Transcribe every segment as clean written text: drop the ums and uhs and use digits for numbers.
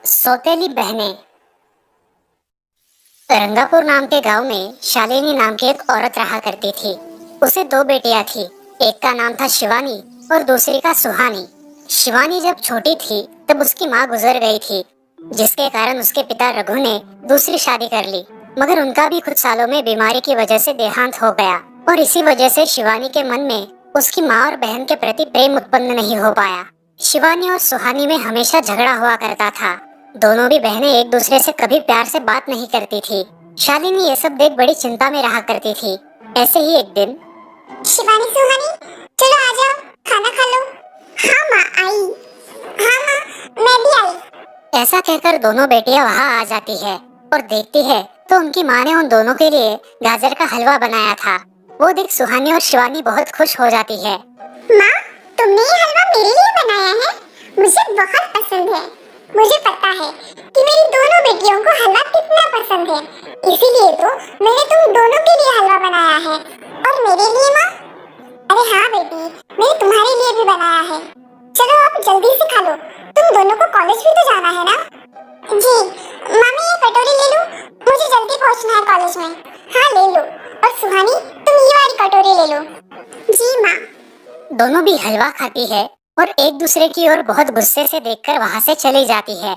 सौतेली बहनें। रंगापुर नाम के गांव में शालिनी नाम की एक औरत रहा करती थी। उसे दो बेटियां थी। एक का नाम था शिवानी और दूसरी का सुहानी। शिवानी जब छोटी थी तब उसकी माँ गुजर गई थी, जिसके कारण उसके पिता रघु ने दूसरी शादी कर ली। मगर उनका भी कुछ सालों में बीमारी की वजह से देहांत हो गया और इसी वजह से शिवानी के मन में उसकी माँ और बहन के प्रति प्रेम उत्पन्न नहीं हो पाया। शिवानी और सुहानी में हमेशा झगड़ा हुआ करता था। दोनों भी बहनें एक दूसरे से कभी प्यार से बात नहीं करती थी। शालिनी ये सब देख बड़ी चिंता में रहा करती थी। ऐसे ही एक दिन, शिवानी सुहानी, चलो आ जाओ, खाना खा लो। हाँ माँ आई। हाँ माँ, मैं भी आई। ऐसा कहकर दोनों बेटियां वहाँ आ जाती है और देखती है तो उनकी माँ ने उन दोनों के लिए गाजर का हलवा बनाया था। वो देख सुहानी और शिवानी बहुत खुश हो जाती है। माँ, तुमने ये हलवा मेरे लिए बनाया है? मुझे बहुत पसंद है। मुझे पता है कि मेरी दोनों बेटियों को हलवा कितना पसंद है, इसीलिए तो मैंने तुम दोनों के लिए हलवा बनाया है। और मेरे लिए माँ? अरे हाँ बेटी, मैंने तुम्हारे लिए भी बनाया है। चलो अब जल्दी से खा लो, तुम दोनों को कॉलेज भी तो जाना है ना? जी मम्मी, ये कटोरी ले लो, मुझे जल्दी पहुंचना है कॉलेज में। हाँ ले लो। और सुहानी, तुम ये वाली कटोरी ले लो। जी माँ। दोनों भी हलवा खाती है और एक दूसरे की ओर बहुत गुस्से से देखकर वहाँ से चली जाती है।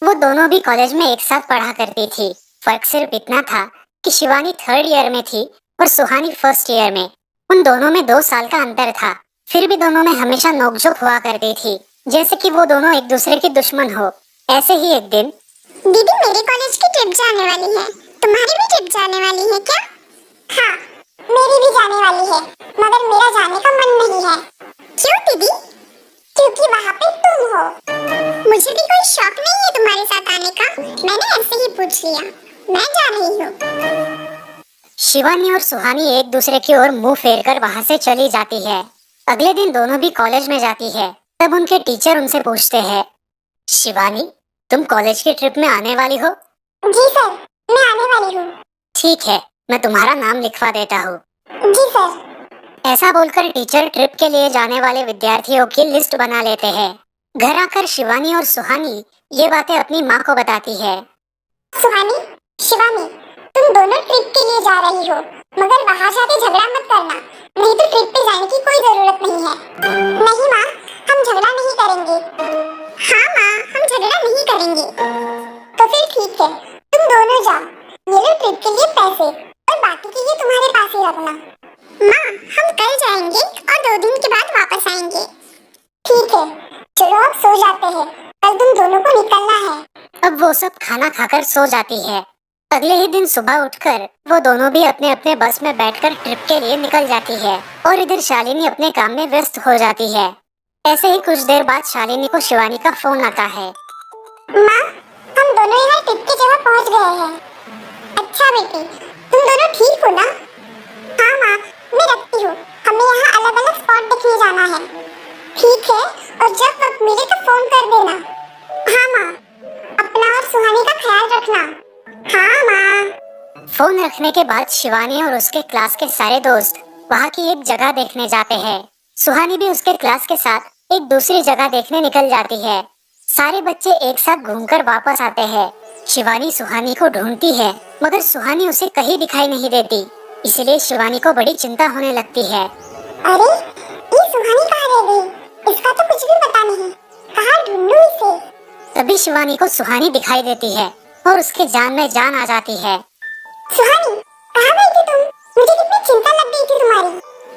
वो दोनों भी कॉलेज में एक साथ पढ़ा करती थी। फर्क सिर्फ इतना था कि शिवानी थर्ड ईयर में थी और सुहानी फर्स्ट ईयर में। उन दोनों में 2 साल का अंतर था। फिर भी दोनों में हमेशा नोकझोंक हुआ करती थी, जैसे कि वो दोनों एक दूसरे के दुश्मन हो। ऐसे ही एक दिन, दीदी मेरे कॉलेज की ट्रिप जाने वाली है, तुम्हारी भी ट्रिप जाने वाली है क्या? हाँ, मेरी भी जाने वाली है, मगर मेरा जाने का मन नहीं है। क्यों दीदी? क्योंकि वहाँ पे तुम हो। मुझे भी कोई शौक नहीं है तुम्हारे साथ आने का, मैंने ऐसे ही पूछ लिया। मैं जा रही हूँ। शिवानी और सुहानी एक दूसरे की ओर मुंह फेरकर वहां से चली जाती है। अगले दिन दोनों भी कॉलेज में जाती है। तब उनके टीचर उनसे पूछते हैं, शिवानी, तुम कॉलेज की ट्रिप में आने वाली हो? जी सर, मैं आने वाली हूँ। ठीक है, मैं तुम्हारा नाम लिखवा देता हूँ। जी सर। ऐसा बोलकर टीचर ट्रिप के लिए जाने वाले विद्यार्थियों की लिस्ट बना लेते हैं। घर आकर शिवानी और सुहानी ये बातें अपनी माँ को बताती है। सुहानी, शिवानी, तुम दोनों ट्रिप के लिए जा रही हो, मगर वहाँ जाके झगड़ा मत करना, नहीं तो ट्रिप पे जाने की कोई जरूरत नहीं है। नहीं माँ, हम झगड़ा नहीं करेंगे। हाँ माँ, हम झगड़ा नहीं करेंगे। तो फिर ठीक है, तुम दोनों जाओ। ये लो ट्रिप के लिए पैसे, और बाकी की ये तुम्हारे पास ही रखना। माँ, हम कल जाएंगे और 2 दिन के बाद वापस आएंगे। ठीक है, चलो अब सो जाते हैं, कल तुम दोनों को निकलना है। अब वो सब खाना खाकर सो जाती है। अगले ही दिन सुबह उठकर वो दोनों भी अपने अपने बस में बैठकर ट्रिप के लिए निकल जाती है और इधर शालिनी अपने काम में व्यस्त हो जाती है। ऐसे ही कुछ देर बाद शालिनी को शिवानी का फोन आता है। माँ, हम दोनों यहाँ ट्रिप की जगह पहुँच गए हैं। अच्छा बेटी, तुम दोनों ठीक हो ना? हाँ माँ, मैं रखती हूँ, हमें यहाँ अलग अलग स्पॉट देखने जाना है। ठीक है, और जब वक्त मिले तो फोन कर देना। हाँ माँ, अपना और सुहानी का ख्याल रखना। हाँ माँ। फोन रखने के बाद शिवानी और उसके क्लास के सारे दोस्त वहाँ की एक जगह देखने जाते हैं। सुहानी भी उसके क्लास के साथ एक दूसरी जगह देखने निकल जाती है। सारे बच्चे एक साथ घूमकर वापस आते हैं। शिवानी सुहानी को ढूंढती है, मगर सुहानी उसे कहीं दिखाई नहीं देती। इसलिए शिवानी को बड़ी चिंता होने लगती है। अरे, ये सुहानी कहाँ रह गई? इसका तो कुछ भी पता नहीं, कहाँ ढूंढूं इसे? तभी शिवानी को सुहानी दिखाई देती है और उसके जान में जान आ जाती है। सुहानी, कहाँ गई थी तुम? मुझे कितनी चिंता लग गई थी तुम्हारी।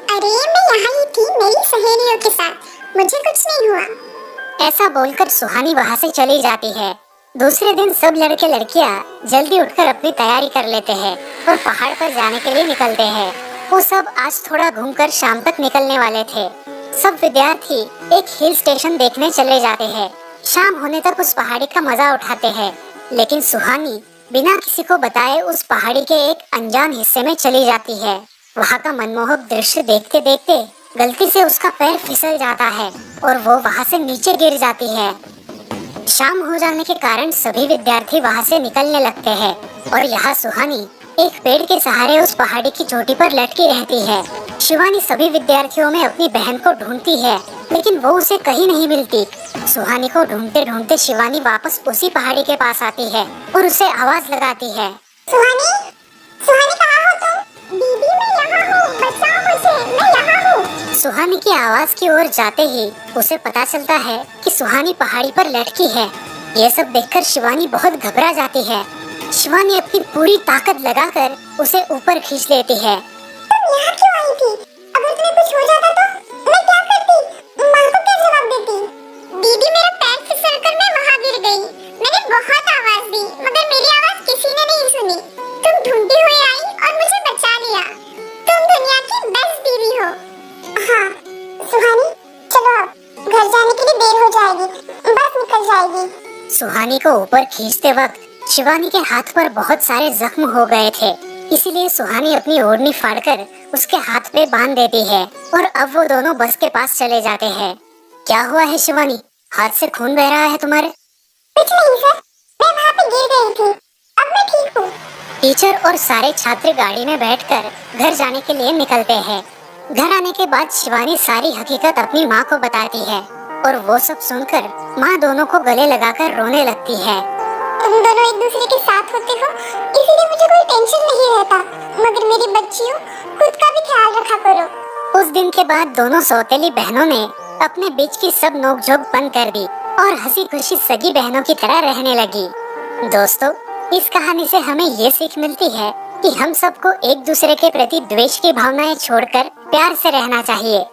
अरे, मैं यहाँ ही थी मेरी सहेलियों के साथ, मुझे कुछ नहीं हुआ। ऐसा बोलकर सुहानी वहाँ से चली जाती है। दूसरे दिन सब लड़के लड़कियाँ जल्दी उठकर अपनी तैयारी कर लेते हैं और पहाड़ पर जाने के लिए निकलते हैं। वो सब आज थोड़ा घूमकर शाम तक निकलने वाले थे। सब विद्यार्थी एक हिल स्टेशन देखने चले जाते हैं। शाम होने तक उस पहाड़ी का मजा उठाते हैं, लेकिन सुहानी बिना किसी को बताए उस पहाड़ी के एक अनजान हिस्से में चली जाती है। वहाँ का मनमोहक दृश्य देखते देखते गलती से उसका पैर फिसल जाता है और वो वहाँ से नीचे गिर जाती है। शाम हो जाने के कारण सभी विद्यार्थी वहाँ से निकलने लगते हैं और यहाँ सुहानी एक पेड़ के सहारे उस पहाड़ी की चोटी पर लटकी रहती है। शिवानी सभी विद्यार्थियों में अपनी बहन को ढूंढती है, लेकिन वो उसे कहीं नहीं मिलती। सुहानी को ढूंढते ढूंढते शिवानी वापस उसी पहाड़ी के पास आती है और उसे आवाज लगाती है। सुहानी, सुहानी कहाँ हो तुम? दीदी मैं यहाँ हूँ, बचाओ मुझे, मैं यहाँ हूँ। सुहानी की आवाज की ओर जाते ही उसे पता चलता है कि सुहानी पहाड़ी पर लटकी है। ये सब देखकर शिवानी बहुत घबरा जाती है। शिवानी अपनी पूरी ताकत लगाकर उसे ऊपर खींच लेती है। तुम यहाँ क्यों आई थी? अगर तुम्हें कुछ हो जाता तो मैं क्या करती? माँ को क्या जवाब देती? दीदी मेरा पैर फिसलकर मैं वहाँ गिर गई। मैंने बहुत आवाज दी मगर मेरी आवाज किसी ने नहीं सुनी। तुम ढूंढती हुई आई और मुझे बचा लिया। तुम दुनिया की बेस्ट दीदी हो। हाँ सुहानी, चलो अब घर जाने के लिए देर हो जाएगी, बस निकल जाएगी। सुहानी को ऊपर खींचते वक्त शिवानी के हाथ पर बहुत सारे जख्म हो गए थे, इसीलिए सुहानी अपनी ओढ़नी फाड़कर उसके हाथ पे बांध देती है और अब वो दोनों बस के पास चले जाते हैं। क्या हुआ है शिवानी, हाथ से खून बह रहा है तुम्हारे? कुछ नहीं सर, मैं वहाँ पे गिर गई थी, अब मैं ठीक हूँ। टीचर और सारे छात्र गाड़ी में बैठकर घर जाने के लिए निकलते हैं। घर आने के बाद शिवानी सारी हकीकत अपनी माँ को बताती है और वो सब सुनकर माँ दोनों को गले लगाकर रोने लगती है। तुम दोनों एक दूसरे के साथ होते हो, इसीलिए मुझे कोई टेंशन नहीं रहता, मगर मेरी बच्चियों, खुद का भी ख्याल रखा करो। उस दिन के बाद दोनों सौतेली बहनों ने अपने बीच की सब नोकझोंक बंद कर दी और हंसी खुशी सगी बहनों की तरह रहने लगी। दोस्तों, इस कहानी से हमें ये सीख मिलती है कि हम सबको एक दूसरे के प्रति द्वेष की भावनाएं छोड़कर प्यार से रहना चाहिए।